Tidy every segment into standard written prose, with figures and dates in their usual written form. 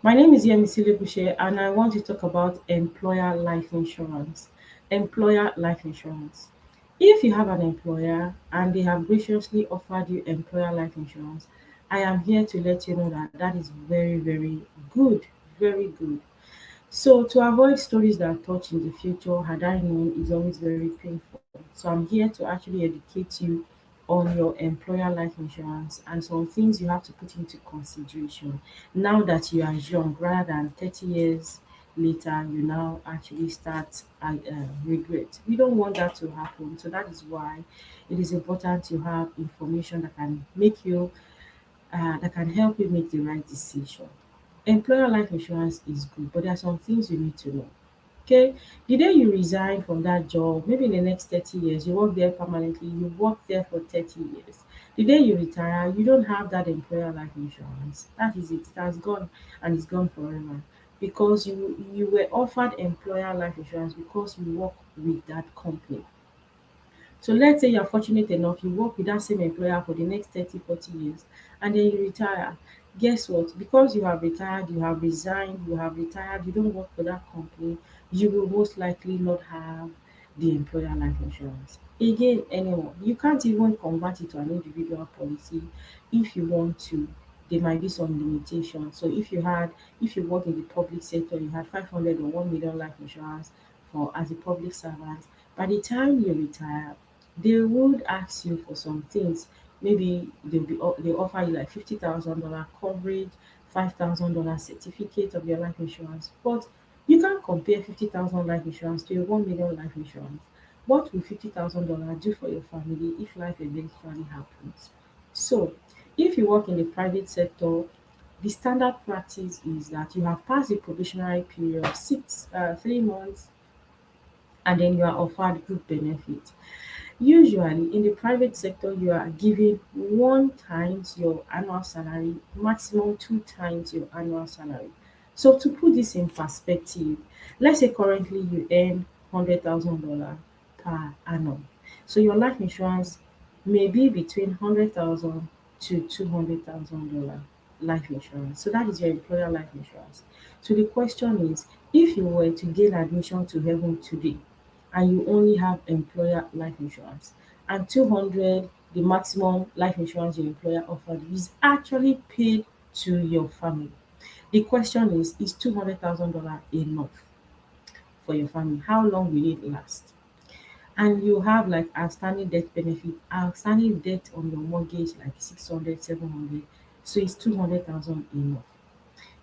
My name is Yemi Silebushe and I want to talk about employer life insurance. Employer life insurance. If you have an employer and they have graciously offered you employer life insurance, I am here to let you know that that is very, very good. Very good. So, to avoid stories that touch in the future, had I known, is always very painful. So, I'm here to actually educate you on your employer life insurance and some things you have to put into consideration now that you are young rather than 30 years later you now actually start regret. We don't want that to happen. So, that is why it is important to have information that can make you that can help you make the right decision. Employer life insurance is good, but there are some things you need to know. Okay, the day you resign from that job, maybe in the next 30 years, you work there permanently, you work there for 30 years. The day you retire, you don't have that employer life insurance. That is it. It has gone and it's gone forever. Because you were offered employer life insurance because you work with that company. So let's say you're fortunate enough, you work with that same employer for the next 30, 40 years, and then you retire. Guess what? Because you have retired, you have resigned, you have retired, you don't work for that company, you will most likely not have the employer life insurance. Again, anyone, you can't even convert it to an individual policy if you want to. There might be some limitations. So if you work in the public sector, you have 500 or 1 million life insurance for as a public servant. By the time you retire, they would ask you for some things. Maybe they offer you like $50,000 coverage, $5,000 certificate of your life insurance. But you can't compare 50,000 life insurance to a 1 million life insurance. What will $50,000 do for your family if life eventually happens? So, if you work in the private sector, the standard practice is that you have passed the probationary period, 3 months, and then you are offered group benefit. Usually in the private sector, you are given one times your annual salary, maximum two times your annual salary. So to put this in perspective, let's say currently you earn $100,000 per annum. So your life insurance may be between 100,000 to $200,000 life insurance. So that is your employer life insurance. So the question is, if you were to gain admission to heaven today, and you only have employer life insurance, and 200, the maximum life insurance your employer offered you, is actually paid to your family. The question is $200,000 enough for your family? How long will it last? And you have like outstanding debt benefit, outstanding debt on your mortgage like 600, 700. So is 200,000 enough?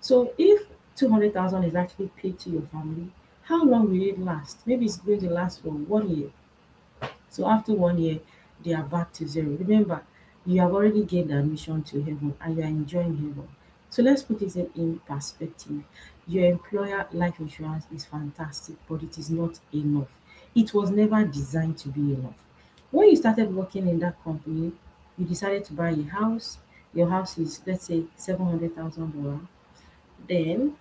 So if 200,000 is actually paid to your family, how long will it last? Maybe it's going to last for 1 year. So after 1 year, they are back to zero. Remember, you have already gained admission to heaven and you are enjoying heaven. So let's put it in perspective. Your employer life insurance is fantastic, but it is not enough. It was never designed to be enough. When you started working in that company, you decided to buy a house. Your house is, let's say, $700,000. Then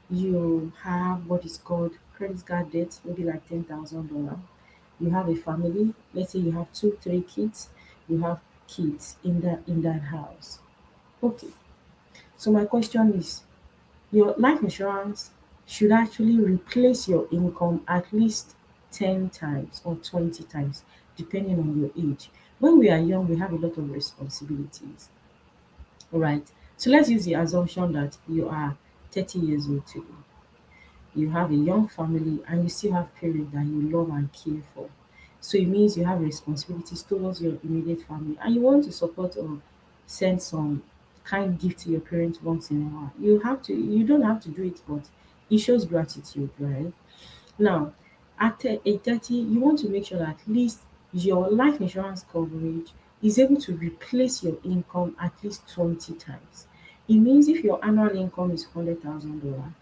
you have what is called credit card debt, maybe like $10,000. You have a family, let's say you have two, three kids, you have kids in that house. Okay. So my question is, your life insurance should actually replace your income at least 10 times or 20 times, depending on your age. When we are young, we have a lot of responsibilities. All right. So let's use the assumption that you are 30 years old today. You have a young family and you still have parents that you love and care for. So it means you have responsibilities towards your immediate family and you want to support or send some kind gift to your parents once in a while. You don't have to do it, but it shows gratitude, right? Now, at age 30, you want to make sure that at least your life insurance coverage is able to replace your income at least 20 times. It means if your annual income is $100,000,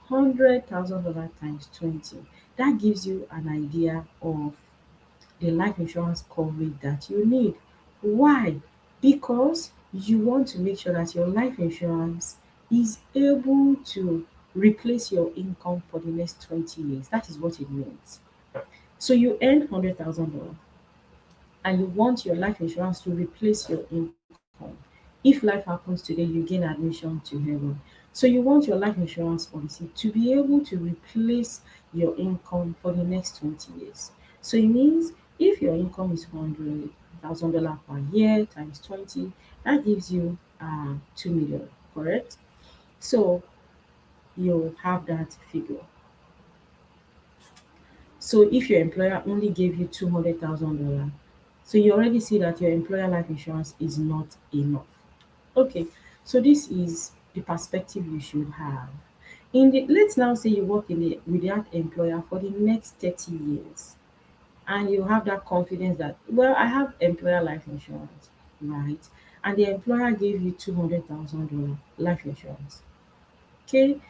$100,000 times 20, that gives you an idea of the life insurance coverage that you need. Why? Because you want to make sure that your life insurance is able to replace your income for the next 20 years. That is what it means. So you earn $100,000 and you want your life insurance to replace your income. If life happens today, you gain admission to heaven. So you want your life insurance policy to be able to replace your income for the next 20 years. So it means if your income is $100,000 per year times 20, that gives you 2 million, correct? So you have that figure. So if your employer only gave you $200,000, so you already see that your employer life insurance is not enough. Okay, so this is the perspective you should have. Let's now say you work with that employer for the next 30 years, and you have that confidence that, well, I have employer life insurance, right? And the employer gave you $200,000 life insurance. Okay,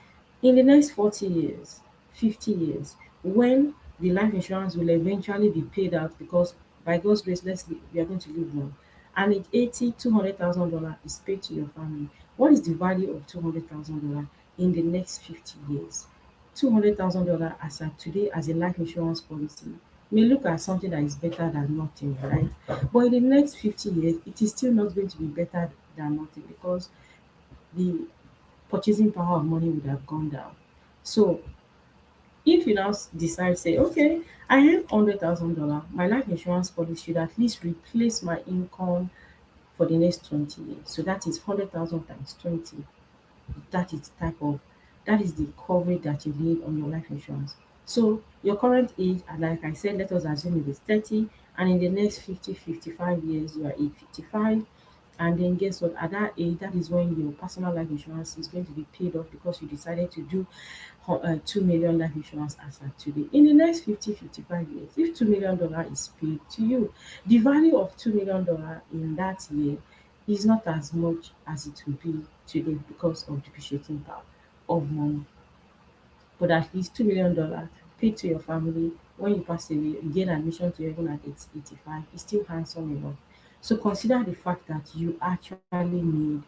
in the next 40 years, 50 years, when the life insurance will eventually be paid out, because by God's grace, we are going to live long, and at 80, $200,000 is paid to your family. What is the value of $200,000 in the next 50 years? $200,000 as at today as a life insurance policy may look at something that is better than nothing, right? But in the next 50 years, it is still not going to be better than nothing, because the purchasing power of money would have gone down. So if you now decide, say, okay, I have $100,000, my life insurance policy should at least replace my income for the next 20 years. So that is 100,000 times 20. That is that is the coverage that you need on your life insurance. So your current age, and like I said, let us assume it is 30, and in the next 50, 55 years, you are age 55. And then guess what? At that age, that is when your personal life insurance is going to be paid off, because you decided to do 2 million life insurance as at today. In the next 50, 55 years, if $2 million is paid to you, the value of $2 million in that year is not as much as it will be today, because of depreciating power of money. But at least $2 million paid to your family when you pass away, you gain admission to heaven at 85, is still handsome enough. So consider the fact that you actually need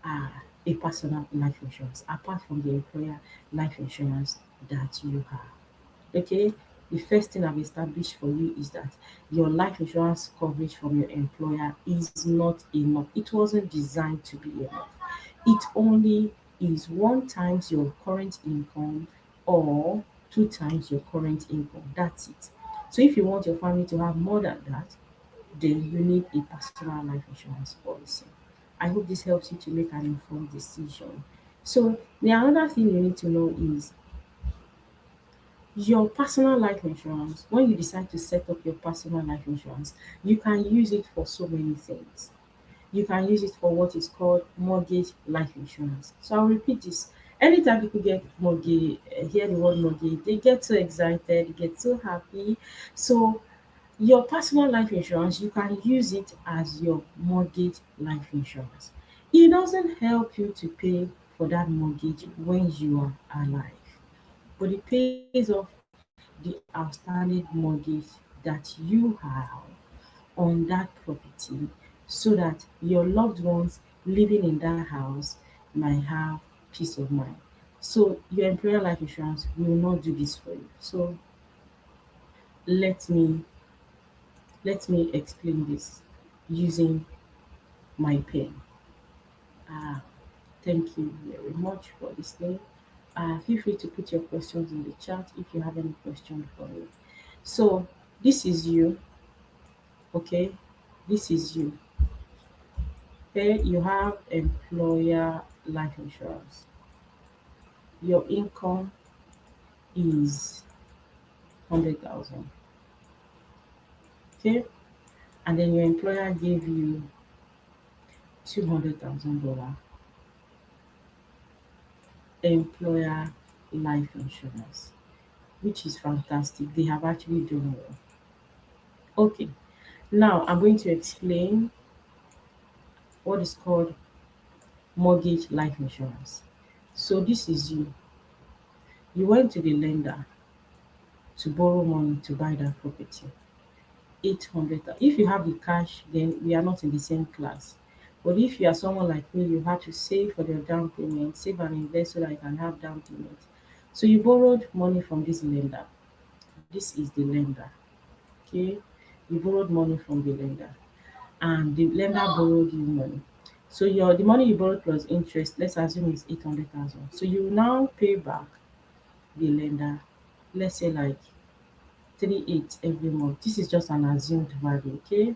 a personal life insurance apart from the employer life insurance that you have. Okay, the first thing I've established for you is that your life insurance coverage from your employer is not enough. It wasn't designed to be enough. It only is one times your current income, or two times your current income. That's it. So if you want your family to have more than that, then you need a personal life insurance policy. I hope this helps you to make an informed decision. So the another thing you need to know is your personal life insurance. When you decide to set up your personal life insurance, you can use it for so many things. You can use it for what is called mortgage life insurance. So I'll repeat this. Anytime people get mortgage, hear the word mortgage, they get so excited, they get so happy. So your personal life insurance, you can use it as your mortgage life insurance. It doesn't help you to pay for that mortgage when you are alive, but it pays off the outstanding mortgage that you have on that property, so that your loved ones living in that house might have peace of mind. So your employer life insurance will not do this for you. So let me let me explain this using my pen. Ah, thank you very much for listening. Feel free to put your questions in the chat if you have any question for me. So this is you, okay? This is you. Okay, you have employer life insurance. Your income is 100,000. Okay, and then your employer gave you $200,000 employer life insurance, which is fantastic. They have actually done well. Okay, now I'm going to explain what is called mortgage life insurance. So this is you. You went to the lender to borrow money to buy that property. 800. If you have the cash, then we are not in the same class. But if you are someone like me, you had to save for your down payment, save and invest so that you can have down payment. So you borrowed money from this lender. This is the lender. Okay. You borrowed money from the lender, and the lender borrowed you money. So your the money you borrowed plus interest, let's assume is 800,000. So you will now pay back the lender, let's say like 3.8 every month. This is just an assumed value, okay?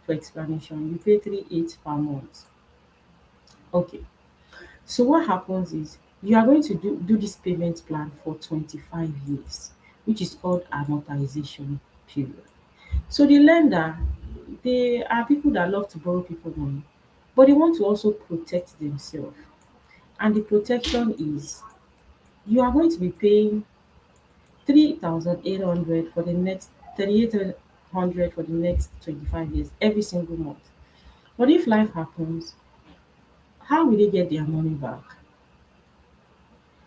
For explanation, you pay 3.8 per month. Okay. So what happens is you are going to do this payment plan for 25 years, which is called amortization period. So the lender, they are people that love to borrow people money, but they want to also protect themselves. And the protection is you are going to be paying 3,800 for the next 3,800 for the next 25 years every single month. But if life happens, how will they get their money back?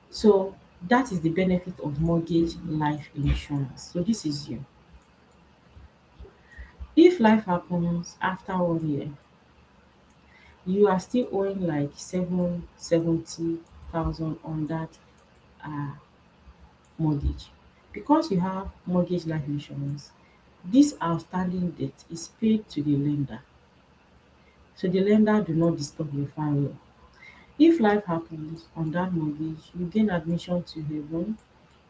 So that is the benefit of mortgage life insurance. So this is you. If life happens after 1 year, you are still owing like 770,000 on that uh, mortgage. Because you have mortgage life insurance, this outstanding debt is paid to the lender. So the lender do not disturb your family. If life happens on that mortgage, you gain admission to heaven,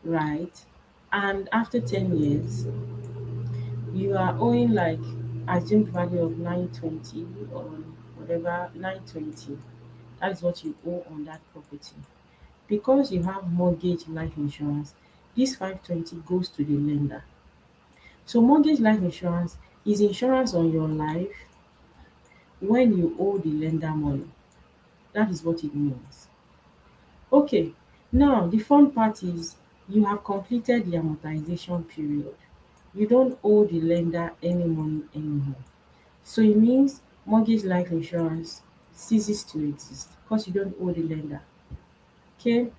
right? And after 10 years, you are owing like assumed value of 920 or whatever 920. That is what you owe on that property. Because you have mortgage life insurance, this 520 goes to the lender. So mortgage life insurance is insurance on your life when you owe the lender money. That is what it means. Okay, now the fun part is you have completed the amortization period. You don't owe the lender any money anymore. So it means mortgage life insurance ceases to exist because you don't owe the lender. Okay,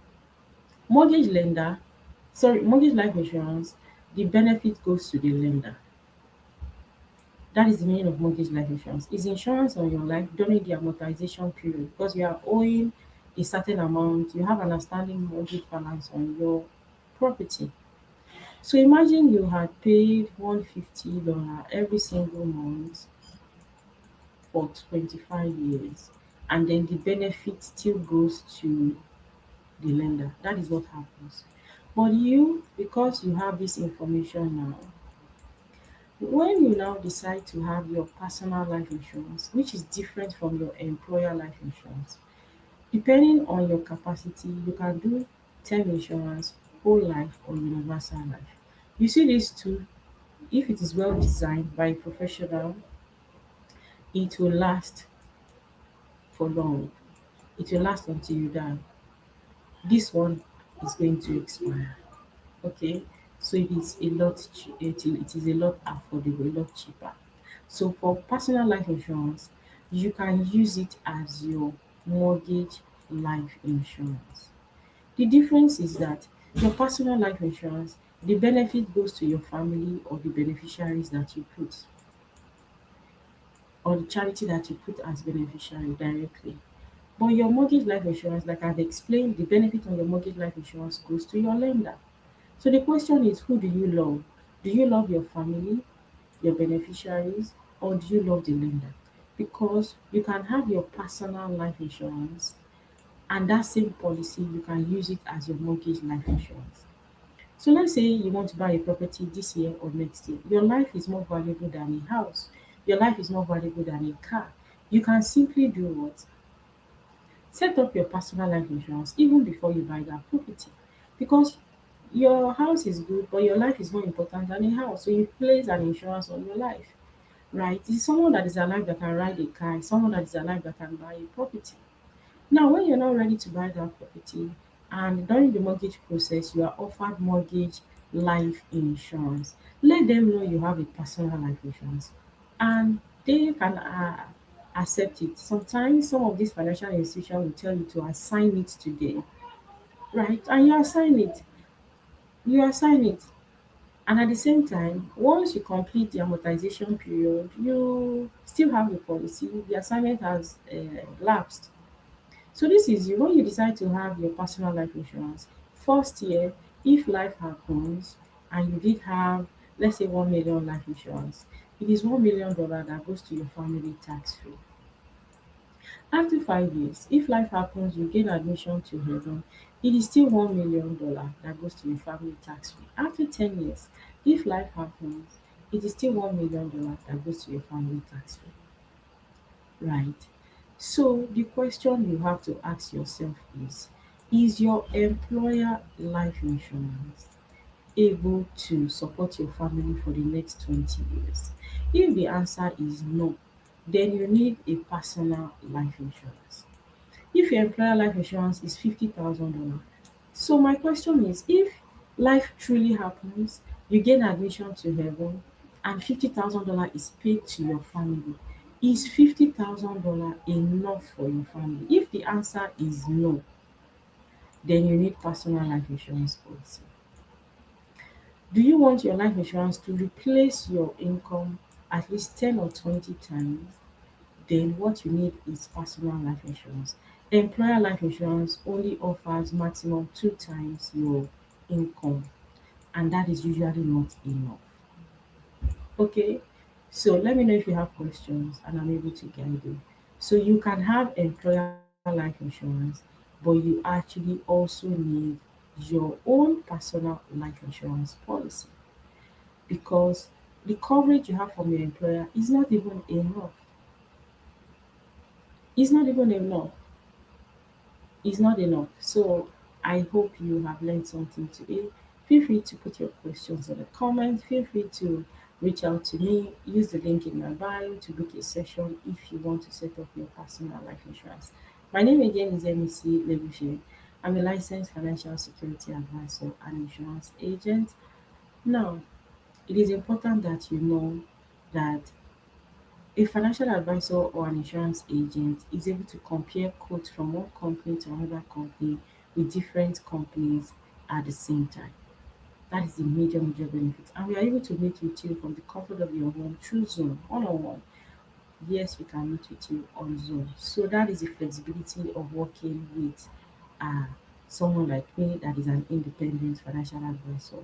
mortgage lender, sorry, mortgage life insurance, the benefit goes to the lender. That is the meaning of mortgage life insurance. It's insurance on your life during the amortization period because you are owing a certain amount, you have an outstanding mortgage balance on your property. So imagine you had paid $150 every single month for 25 years, and then the benefit still goes to the lender. That is what happens. But you, because you have this information now, when you now decide to have your personal life insurance, which is different from your employer life insurance, depending on your capacity, you can do term insurance, whole life, or universal life. You see these two, if it is well designed by a professional, it will last for long. It will last until you die. This one is going to expire. Okay, so it is a lot it is a lot affordable, a lot cheaper. So for personal life insurance, you can use it as your mortgage life insurance. The difference is that your personal life insurance, the benefit goes to your family or the beneficiaries that you put, or the charity that you put as beneficiary directly. But your mortgage life insurance, like I've explained, the benefit on your mortgage life insurance goes to your lender. So the question is, who do you love? Do you love your family, your beneficiaries, or do you love the lender? Because you can have your personal life insurance and that same policy, you can use it as your mortgage life insurance. So let's say you want to buy a property this year or next year. Your life is more valuable than a house. Your life is more valuable than a car. You can simply do what? Set up your personal life insurance even before you buy that property. Because your house is good, but your life is more important than a house. So you place an insurance on your life, right? It's someone that is alive that can ride a car, it's someone that is alive that can buy a property. Now, when you're not ready to buy that property and during the mortgage process, you are offered mortgage life insurance, let them know you have a personal life insurance and they can accept it. Sometimes some of these financial institutions will tell you to assign it today, right? And you assign it. You assign it. And at the same time, once you complete the amortization period, you still have the policy. The assignment has lapsed. So this is you when you decide to have your personal life insurance. First year, if life happens and you did have, let's say, 1 million life insurance, it is $1 million that goes to your family tax free. After 5 years, if life happens, you gain admission to heaven, it is still $1 million that goes to your family tax free. After 10 years, if life happens, it is still $1 million that goes to your family tax free. Right. So the question you have to ask yourself is your employer life insurance able to support your family for the next 20 years? If the answer is no, then you need a personal life insurance. If your employer life insurance is $50,000, so my question is, if life truly happens, you gain admission to heaven, and $50,000 is paid to your family, is $50,000 enough for your family? If the answer is no, then you need personal life insurance policy. Do you want your life insurance to replace your income at least 10 or 20 times? Then what you need is personal life insurance. Employer life insurance only offers maximum 2 times your income, and that is usually not enough. Okay, so let me know if you have questions and I'm able to guide you. So you can have employer life insurance, but you actually also need your own personal life insurance policy, because the coverage you have from your employer is not even enough. It's not even enough. It's not enough. So I hope you have learned something today. Feel free to put your questions in the comments. Feel free to reach out to me. Use the link in my bio to book a session if you want to set up your personal life insurance. My name again is MEC Lebushe. I'm a licensed financial security advisor and insurance agent. Now, it is important that you know that a financial advisor or an insurance agent is able to compare quotes from one company to another company with different companies at the same time. That is the major benefit. And we are able to meet with you from the comfort of your home through Zoom, one on one. Yes, we can meet with you on Zoom. So that is the flexibility of working with uh, someone like me that is an independent financial advisor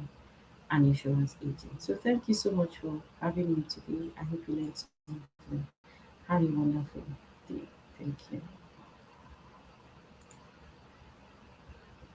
and insurance agent. So thank you so much for having me today. I hope you learned something. Have a wonderful day. Thank you.